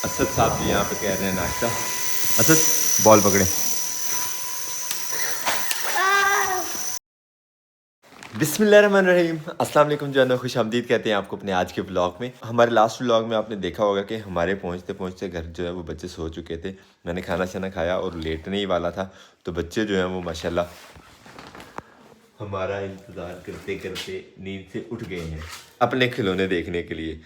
असद साहब भी यहाँ पे कह रहे हैं नाश्ता। असद बॉल पकड़े। बिस्मिल्लाहिर्रहमानिर्रहीम, अस्सलाम वालेकुम। जो है ना खुशामदीद कहते हैं आपको अपने आज के व्लॉग में। हमारे लास्ट व्लॉग में आपने देखा होगा कि हमारे पहुँचते पहुँचते घर जो है वो बच्चे सो चुके थे। मैंने खाना शाना खाया और लेटने ही वाला था, तो बच्चे जो हैं वो माशाल्लाह हमारा इंतज़ार करते करते नींद से उठ गए हैं अपने खिलौने देखने के लिए।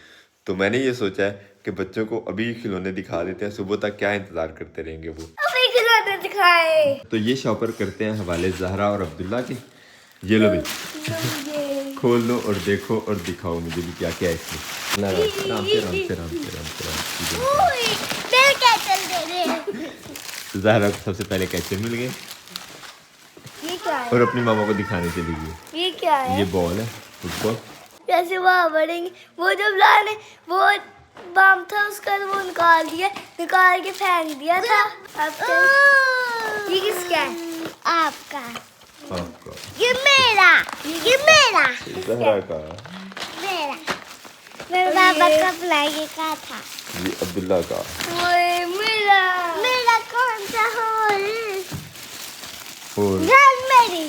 तो मैंने ये सोचा है कि बच्चों को अभी खिलौने दिखा देते हैं, सुबह तक क्या इंतज़ार करते रहेंगे वो। अभी खिलौने दिखाए। तो ये शॉपर करते हैं हवाले ज़हरा और अब्दुल्ला के। ये लो भी खोल लो और देखो और दिखाओ मुझे भी क्या क्या है इसमें। राम से राम से राम से राम से राम से। मेरे कैचल दे रहे हैं। ज़हरा को सबसे पहले कैचर मिल गए ये क्या है? और अपनी मामा को दिखाने चली गई। ये क्या है? ये बॉल है फुटबॉल। जैसे वहाँ बढ़ेंगे वो जब लाने वो बम था उसका वो निकाल के फेंक दिया था। अब ये किसका है? आपका। आपका ये मेरा। ज़हरा का। मेरे पापा का फ्लाई का था। ये अब्दुल्ला का। ओए मेरा कौन सा होल? और मेरी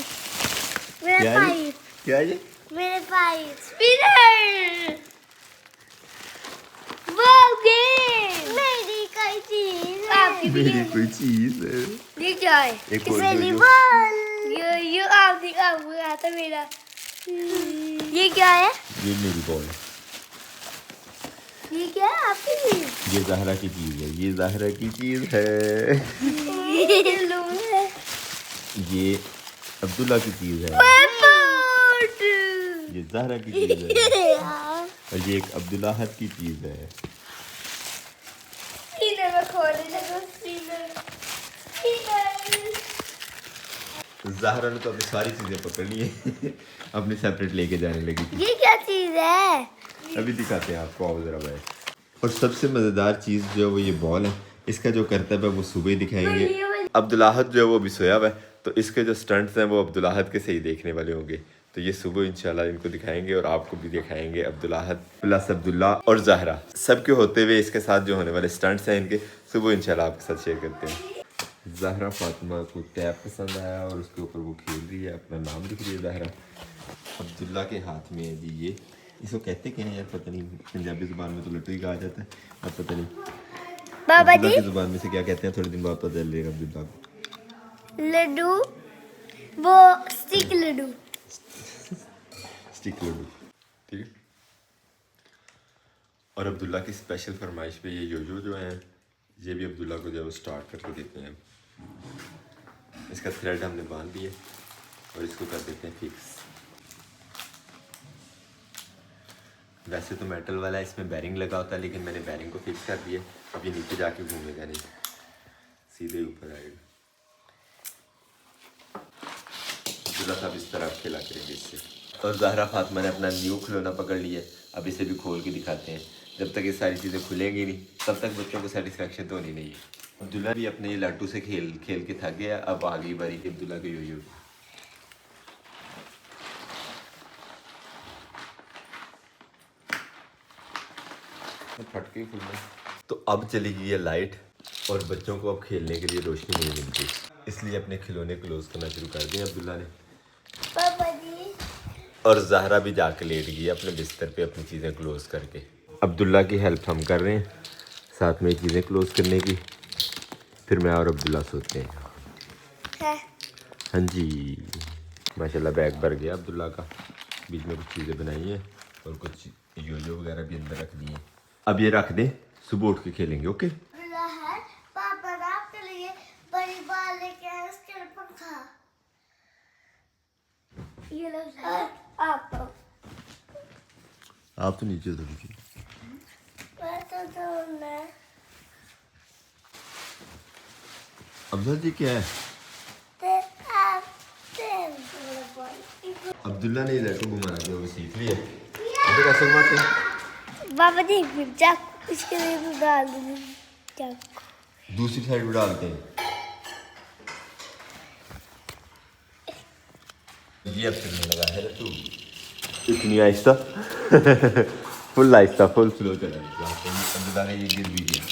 मेरा क्या है? पाइप। क्या ये? मेरे पाइप स्पिनर। वो गेम मेरी कोई चीज है। आपकी भी मेरी कोई चीज है। ये क्या है? एक और दो वॉलीबॉल। ये आपकी आता मेरा। ये क्या है? ये मेरी बॉल है। ये क्या है आपकी चीज? ये ज़हरा की चीज है। ये ज़हरा की चीज है। ये लून है। ये अब्दुल्ला की चीज है। बोट। ये ज़हरा की चीज है और ये एक अब्दुल्लाहत की चीज है। स्पिनर में खोलने लगा स्पिनर। ज़हरा ने तो अपनी सारी चीजें पकड़ ली है। अपनी सेपरेट लेके जाने लगी थी। ये क्या चीज है? अभी दिखाते हैं आपको, आओ जरा बैठ। और सबसे मज़ेदार चीज़ जो है वो ये बॉल है। इसका जो करतब है वो सुबह ही दिखाएंगे। अब्दुल्लाहत जो है वो अभी सोया हुआ है, तो इसके जो स्टंट्स हैं वो अब्दुल्लाहत के सही देखने वाले होंगे। तो ये सुबह इंशाल्लाह इनको दिखाएंगे और आपको भी दिखाएंगे। अब्दुल्लाहत प्लस अब्दुल्ला और ज़हरा सबके होते हुए इसके साथ जो होने वाले स्टंट्स हैं इनके सुबह इंशाल्लाह आपके साथ शेयर करते हैं। ज़हरा फातिमा को टैब पसंद आया और उसके ऊपर वो खेल रही है, अपना नाम लिख रही है ज़हरा। अब्दुल्ला के हाथ में है जी ये। इसको कहते क्या है यार, पता नहीं। पंजाबी ज़ुबान में तो लट्टू ही कहा जाता है, अब पता नहीं बाबा अब्दुल्ला जी की ज़ुबान में से क्या कहते हैं, थोड़े दिन बाद पता चल जाएगा अब्दुल्ला को। लड्डू वो स्टिक लड्डू। स्टिक लड्डू, ठीक है। और अब्दुल्ला की स्पेशल फरमाइश पे ये योजो जो है ये भी अब्दुल्ला को जो है स्टार्ट करके देते हैं। इसका थ्रेड हमने बांध दिया और इसको कर देते हैं फिक्स। वैसे तो मेटल वाला है, इसमें बैरिंग लगा होता है, लेकिन मैंने बैरिंग को फिक्स कर दिया। अब ये नीचे जाके घूमेगा नहीं, सीधे ऊपर आएगा। अब्दुल्ला साहब इस तरह खेला करेंगे इससे। और ज़हरा फातिमा ने अपना न्यू खिलौना पकड़ लिया। अब इसे भी खोल के दिखाते हैं। जब तक ये सारी चीज़ें खुलेंगी नहीं तब तक बच्चों को सेटिस्फेक्शन तो होनी नहीं है। अब्दुल्ला भी अपने ये लट्टू से खेल खेल के थक गया। अब आ गई बारी की अब्दुल्ला के योयो। फटके खुलना। तो अब चली गई है लाइट और बच्चों को अब खेलने के लिए रोशनी नहीं मिलती, इसलिए अपने खिलौने क्लोज करना शुरू कर दिए अब्दुल्ला ने। पापा जी और ज़हरा भी जाके लेट गई है अपने बिस्तर पे अपनी चीज़ें क्लोज करके। अब्दुल्ला की हेल्प हम कर रहे हैं साथ में चीज़ें क्लोज करने की, फिर मैं और अब्दुल्ला सोते हैं। है। हाँ जी, माशाल्लाह बैग भर गया अब्दुल्ला का। बीच में कुछ चीज़ें बनाई हैं और कुछ योजो वगैरह भी अंदर रख दिए। अब ये रख दें, सुबह उठ के खेलेंगे। ओके। पापा ने आपके लिए बड़ी बाल लेके आए, उसके लिए पंखा। ये लो आप तो नीचे उतर लीजिए। अब्दुल्ला जी क्या है? अब्दुल्ला ने इधर को घुमाना जो वो सीख लिया। तो कैसे घुमाते हैं? बाबा जी चाकू इसके लिए तो डाल दूंगी चाकू। दूसरी साइड भी डालते हैं। ये अब चलने लगा है तू इतनी आहिस्ता। फुल आहिस्ता, फुल स्लो चला। अब्दुल्ला ने ये गिर भी दिया।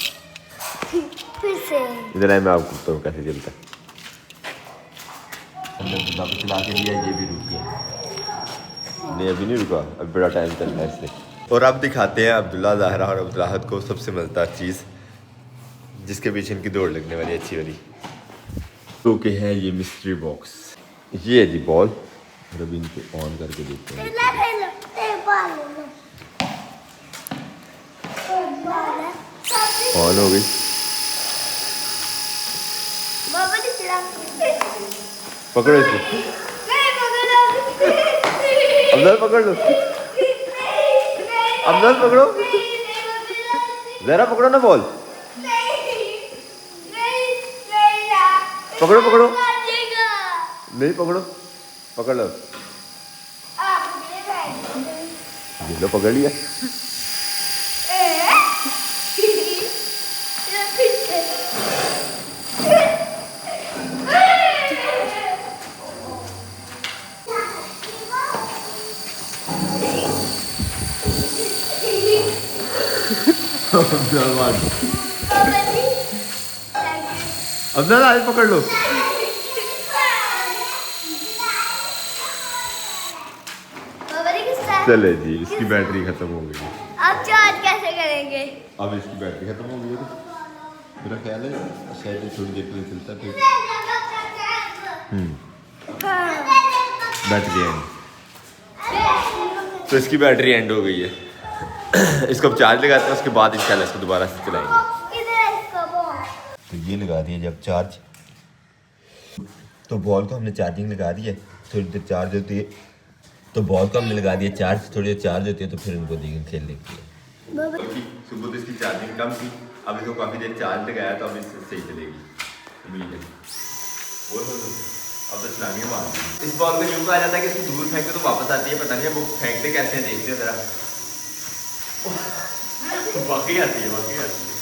फिर से इधर है, मैं आपको बताऊँ कैसे चलता है। वापस चला के दिया, ये भी रुक गया। नहीं अभी नहीं रुका, अभी बड़ा टाइम चल रहा है इसलिए। और अब दिखाते हैं अब्दुल्ला, ज़ाहरा और अब्दुल्लाहत को सबसे मज़ेदार चीज़, जिसके पीछे इनकी दौड़ लगने वाली अच्छी वाली। तो के है ये मिस्ट्री बॉक्स, ये है जी बॉल। और अभी इनको ऑन करके देखते हैं। ऑन हो गई। पकड़ो इसे, अब्दुल पकड़ लो, अब्दुल पकड़ो, जरा पकड़ो ना बॉल, पकड़ो पकड़ो, नहीं पकड़ो, पकड़ लो, ये लो पकड़ लिया। अब्दुल आज पकड़ लो। चले जी, इसकी बैटरी खत्म हो गई। अब चार्ज कैसे करेंगे? अब इसकी बैटरी खत्म हो गई है, तो मेरा ख्याल है शायद थोड़ी देर के लिए चलता है फिर। बैटरी एंड, तो इसकी बैटरी एंड हो गई है। इसको अब चार्ज लगाते हैं, उसके बाद इंशाल्लाह इसको दोबारा से चलाएंगे। तो ये लगा दिया जब चार्ज, तो बॉल को हमने चार्जिंग लगा दी है। थोड़ी देर चार्ज होती है तो बॉल को हमने लगा दिया चार्ज, थोड़ी देर चार्ज होती है तो फिर उनको देखें खेलने के लिए। सुबह तो इसकी चार्जिंग कम थी, अब इसको काफ़ी देर चार्ज लगाया तो अब इससे सही चलेगी उम्मीद है। अब तो चलानी है बात। इस बॉल को यूँ कहा जाता है कि इसको दूर फेंके तो वापस आती है, पता नहीं वो फेंकते कैसे हैं, देखते हैं जरा। वाकई आती है, वाकई आती है।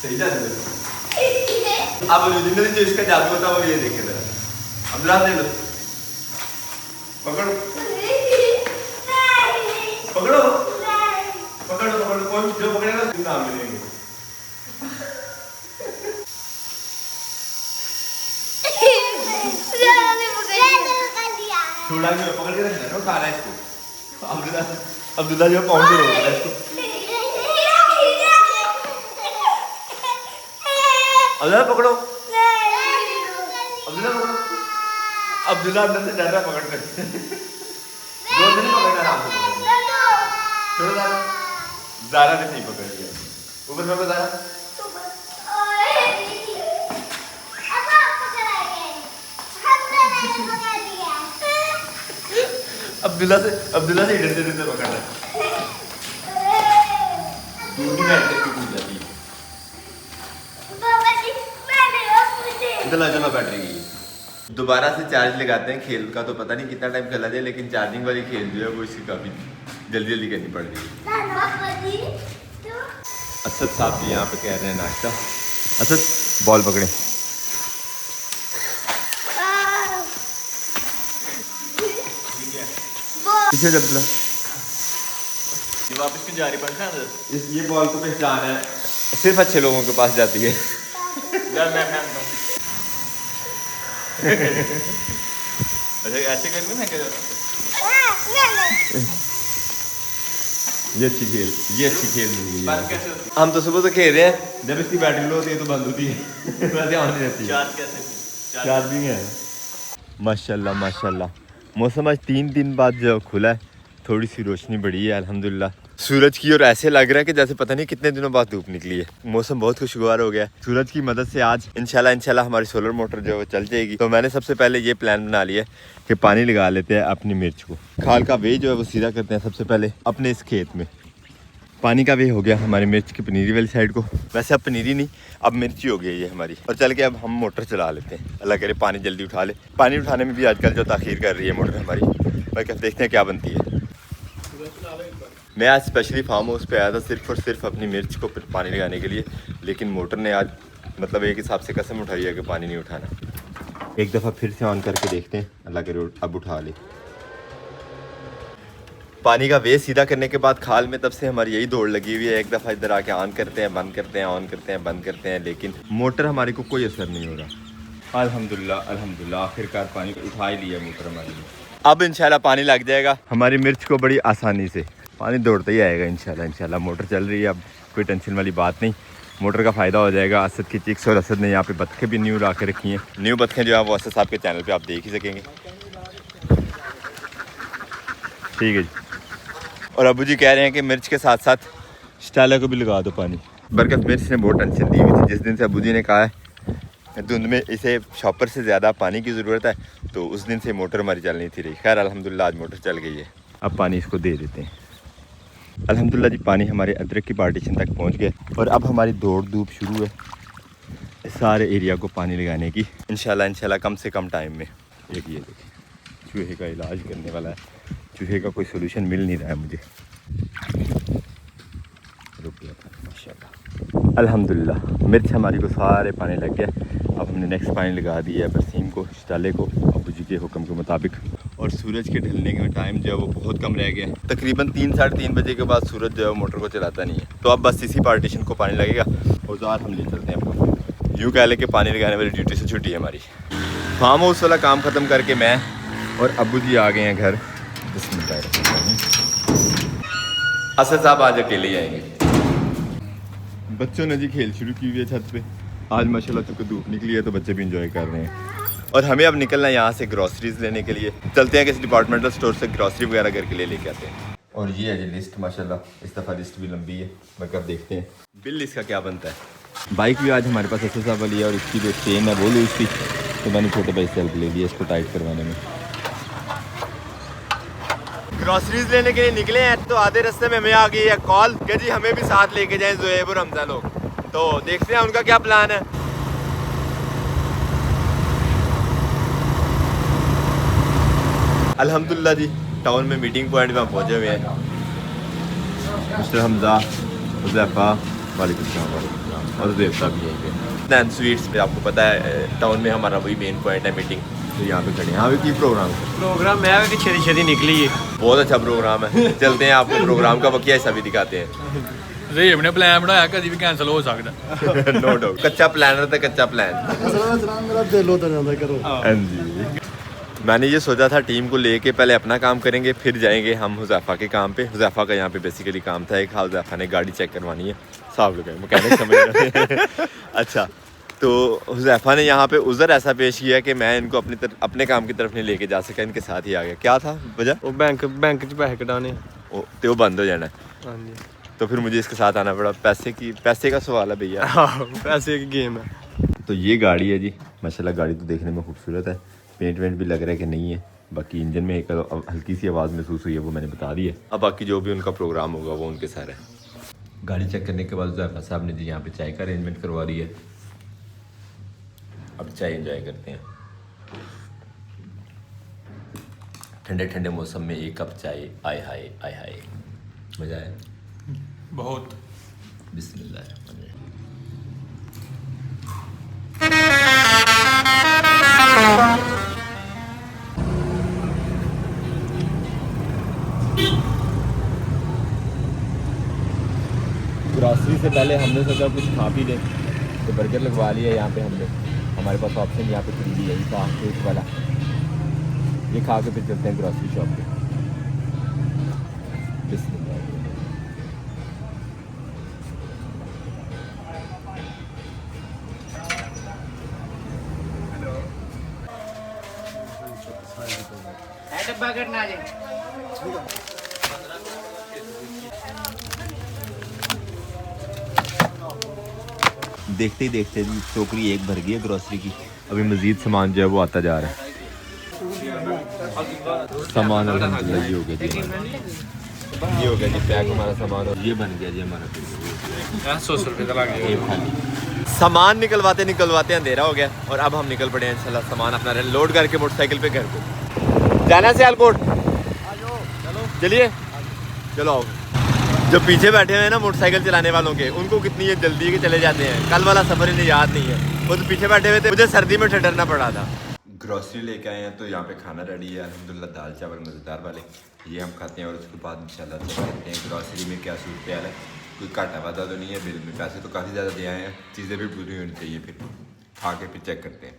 सही जाते हैं। अब ओरिजिनल जो इसका जादू होता है वो ये देखे जरा। अब ला दे लो, पकड़ो पकड़ो पकड़ो पकड़ो, कौन जो पकड़ेगा उसको नाम मिलेंगे। छोड़ा नहीं, पकड़ के रखना, नो खाना इसको। अब्दुल्ला जो पाउंड से रोक रहा है इसको। अब्दुल्ला पकड़ो, अब्दुल्ला पकड़ो। अब्दुल्ला अंदर से डर रहा है, पकड़ कर। जोर से नहीं पकड़ना, आराम से पकड़ना। छोड़ो ज़ारा, ज़ारा ने नहीं पकड़ लिया। ऊपर में ज़ारा, अब्दुल्ला से इधर से पकड़ रहा है। दूर नहीं बैठ के कूद जाती है। चला बैटरी गई। दोबारा से चार्ज लगाते हैं। खेल का तो पता नहीं कितना टाइम चला जाए, लेकिन चार्जिंग वाली खेल जो है वो इसकी काफ़ी जल्दी जल्दी करनी पड़ रही है। असद साहब भी यहाँ पे कह रहे हैं नाश्ता। असद बॉल पकड़े, पीछे जब वापस क्यों जा रही पड़ता है। ये बॉल को पहचान है, सिर्फ अच्छे लोगों के पास जाती है। अच्छा ऐसे करके फेंका जाता है। ये अच्छी खेल मिल गई। हम तो सुबह से खेल रहे हैं, जब इसकी बैटरी लो होती है तो बंद होती है। वैसे ऑन रहती है। चार्जिंग है। माशाल्लाह माशाल्लाह, मौसम आज 3 दिन बाद जो खुला है, थोड़ी सी रोशनी बढ़ी है अल्हम्दुलिल्लाह सूरज की, और ऐसे लग रहा है कि जैसे पता नहीं कितने दिनों बाद धूप निकली है। मौसम बहुत खुशगवार हो गया है। सूरज की मदद से आज इंशाल्लाह हमारी सोलर मोटर जो है चल जाएगी। तो मैंने सबसे पहले ये प्लान बना लिया है कि पानी लगा लेते हैं अपनी मिर्च को। खाल का वे जो है वो सीधा करते हैं सबसे पहले अपने इस खेत में। पानी का वे हो गया हमारी मिर्च की पनीरी वाली साइड को। वैसे अब पनीरी नहीं, अब मिर्ची हो गई ये हमारी। और चल के अब हम मोटर चला लेते हैं, अल्लाह करे पानी जल्दी उठा ले। पानी उठाने में भी आजकल जो ताख़ीर कर रही है मोटर हमारी, बाकी अब देखते हैं क्या बनती है। मैं आज स्पेशली फार्म हाउस पे आया था सिर्फ और सिर्फ अपनी मिर्च को पानी लगाने के लिए, लेकिन मोटर ने आज मतलब एक हिसाब से कसम उठाई है कि पानी नहीं उठाना। एक दफ़ा फिर से ऑन करके देखते हैं, अल्लाह करे अब उठा ले। पानी का वे सीधा करने के बाद खाल में तब से हमारी यही दौड़ लगी हुई है। एक दफ़ा इधर आके ऑन करते हैं, बंद करते हैं, ऑन करते हैं, बंद करते हैं, लेकिन मोटर हमारे को कोई असर नहीं हो रहा। अल्हम्दुलिल्लाह अल्हम्दुलिल्लाह आखिरकार पानी उठा ही लिया मोटर हमारी ने। अब इंशाल्लाह पानी लग जाएगा हमारी मिर्च को बड़ी आसानी से। पानी दौड़ता ही आएगा इंशाल्लाह। मोटर चल रही है, अब कोई टेंशन वाली बात नहीं। मोटर का फ़ायदा हो जाएगा। असद की चिक्स और असद ने यहाँ पे बतखें भी न्यू ला के रखी हैं। न्यू बतखें जो है वो असद साहब के चैनल पे आप देख ही सकेंगे। ठीक है जी। और अबू जी कह रहे हैं कि मिर्च के साथ साथ स्टाइला को भी लगा दो पानी। बरकत मिर्च ने बहुत टेंशन दी हुई थी। जिस दिन से अबू जी ने कहा है धुंध में इसे शॉपर से ज़्यादा पानी की ज़रूरत है, तो उस दिन से मोटर हमारी चल नहीं थी रही। खैर अल्हम्दुलिल्लाह आज मोटर चल गई है। अब पानी इसको दे देते हैं। अल्हम्दुलिल्लाह जी पानी हमारे अदरक की पार्टीशन तक पहुंच गया और अब हमारी दौड़ धूप शुरू है सारे एरिया को पानी लगाने की इंशाल्लाह कम से कम टाइम में। एक ये देखिए चूहे का इलाज करने वाला है। चूहे का कोई सोल्यूशन मिल नहीं रहा है मुझे। रुक गया था माशाल्लाह। अल्हम्दुलिल्लाह मिर्च हमारी को सारे पानी लग गया। अब हमने नेक्स्ट पानी लगा दिया है बरसीम को, स्टाले को अबू जी के हुक्म के मुताबिक। और सूरज के ढलने का टाइम जो है वो बहुत कम रह गया है। तकरीबन 3 साढ़े 3 बजे के बाद सूरज जो है मोटर को चलाता नहीं है। तो अब बस इसी पार्टीशन को पानी लगेगा। औजार हम ले चलते हैं अपना। यूँ कह लें कि पानी लगाने वाली ड्यूटी से छुट्टी है हमारी। फार्म हाउस वाला काम ख़त्म करके मैं और अबू जी आ गए हैं घर। असद साहब आज अकेले ही आएंगे। बच्चों ने जी खेल शुरू की हुई है छत पे। आज माशाल्लाह चूँकि धूप निकली है तो बच्चे भी इंजॉय कर रहे हैं। और हमें अब निकलना है यहाँ से ग्रॉसरीज लेने के लिए। चलते हैं किसी डिपार्टमेंटल स्टोर से ग्रॉसरी वगैरह घर के लिए लेके आते हैं। और ये है जी लिस्ट माशाल्लाह। इस दफ़ा लिस्ट भी लंबी है। बाकी अब देखते हैं बिल इसका क्या बनता है। बाइक भी आज हमारे पास असद साहब वाली है और इसकी जो चेन है वो लूज थी, तो मैंने छोटे भाई से हेल्प ले लिया इसको टाइट करवाने में। ग्रॉसरीज लेने के लिए निकले हैं तो आधे रास्ते में हमें आ गई है कॉल कि जी हमें भी साथ लेके जाएं ज़ुएब और हमजा लोग। तो देखते हैं उनका क्या प्लान है। अल्हम्दुलिल्लाह जी टाउन में मीटिंग पॉइंट में पहुंचे हुए हैं। मिस्टर हमजा, हुज़ैफा, वालेकुम सलाम और ज़ुएब साहब भी यहीं पे। नैन स्वीट्स पे आपको पता है टाउन में हमारा वही मेन पॉइंट है मीटिंग। तो यहाँ पे खड़े हैं। यहाँ पे की प्रोग्राम मैं कि छेती छेती निकली है। बहुत अच्छा प्रोग्राम है। चलते हैं आपको प्रोग्राम का बकिया हिस्सा भी दिखाते हैं। ज़ुएब ने प्लान बनाया कभी भी कैंसिल हो सकता। नो डाउट कच्चा प्लानर था कच्चा प्लान। हाँ जी। मैंने ये सोचा था टीम को लेके पहले अपना काम करेंगे फिर जाएंगे हम हुज़ैफा के काम पे। हुज़ैफा का यहाँ पे बेसिकली काम था एक। हुज़ैफा ने गाड़ी चेक करवानी है। साहब लोग मैकेनिक समझ रहे हैं। अच्छा तो हुज़ैफा ने यहाँ पे उज़र ऐसा पेश किया कि मैं इनको अपने काम की तरफ नहीं लेके जा सका, इनके साथ ही आ गया। क्या था वजह? वो बैंक च पैसे कटाने तो वो बंद हो जाना है। हाँ जी। तो फिर मुझे इसके साथ आना पड़ा। पैसे का सवाल है भैया। पैसे की गेम है। तो ये गाड़ी है जी माशाल्लाह। गाड़ी तो देखने में खूबसूरत है। पेंट वेंट भी लग रहा है कि नहीं है। बाकी इंजन में एक हल्की सी आवाज़ महसूस हुई है वो मैंने बता दी है। अब बाकी जो भी उनका प्रोग्राम होगा वो उनके साथ है। गाड़ी चेक करने के बाद हुज़ैफा साहब ने जी यहाँ पे चाय का अरेंजमेंट करवा दी है। अब चाय एंजॉय करते हैं। ठंडे ठंडे मौसम में एक कप चाय, आय हाय आय हाय, मज़ा है बहुत। बिस्मिल्लाह। ग्रॉसरी से पहले हमने सोचा कुछ खा पी लें तो बर्गर लगवा लिया यहाँ पे हमने। हमारे पास ऑप्शन यहाँ पे फ्री है यही था केक वाला। ये खा के फिर चलते हैं ग्रॉसरी शॉप पे। बिस्मिल्लाह। डब्बा करना है। देखते ही देखते जी टोकरी एक भर गई है ग्रॉसरी की। अभी मज़ीद सामान जो है वो आता जा रहा है। सामान अल्हम्दुलिल्लाह ये हो गया जी हमारा। ये हो गया जी पैक हमारा सामान। और ये बन गया जी हमारा 100 रुपये का लग गया। सामान निकलवाते निकलवाते अंधेरा हो गया और अब हम निकल पड़े हैं इंशाल्लाह सामान अपना लोड करके मोटरसाइकिल पे घर को जाना है सियालकोट। चलिए चलो आओ। जो पीछे बैठे हुए हैं ना मोटरसाइकिल चलाने वालों के, उनको कितनी ये जल्दी के चले जाते हैं। कल वाला सफ़र इन्हें याद नहीं है। वो तो पीछे बैठे हुए थे, मुझे सर्दी में ठहरना पड़ा था। ग्रॉसरी लेके आए हैं तो यहाँ पे खाना रेडी है अल्हम्दुलिल्लाह। दाल चावल मज़ेदार वाले। ये हम खाते हैं और उसके बाद इंशाल्लाह चेक करते हैं ग्रॉसरी में क्या सूरत है। कोई घाटा वादा तो नहीं है बिल में, पैसे तो काफ़ी ज़्यादा दिए हैं, चीज़ें भी पूरी होनी चाहिए। फिर खा के फिर चेक करते हैं।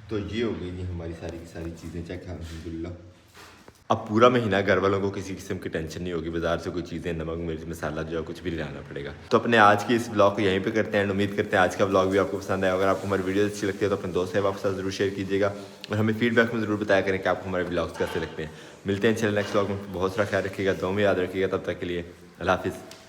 तो ये हो गई जी हमारी सारी की सारी चीज़ें चेक अल्हम्दुलिल्लाह। अब पूरा महीना घर वालों को किसी किस्म की टेंशन नहीं होगी, बाजार से कोई चीज़ें नमक मिर्च मसाला जो है कुछ भी नहीं लाना पड़ेगा। तो अपने आज की इस ब्लॉग को यहीं पे करते हैं। उम्मीद करते हैं आज का ब्लॉग भी आपको पसंद आया। अगर आपको हमारी वीडियो अच्छी लगती है तो अपने दोस्त साहब साथ जरूर शेयर कीजिएगा और हमें फीडबैक में ज़रूर बताया करें कि आपको हमारे ब्लॉग्स कैसे लगते हैं। मिलते हैं चलिए नेक्स्ट ब्लॉग में। बहुत सारा ख्याल रखिएगा, दुआ में याद रखिएगा। तब तक के लिए अल्लाह हाफिज़।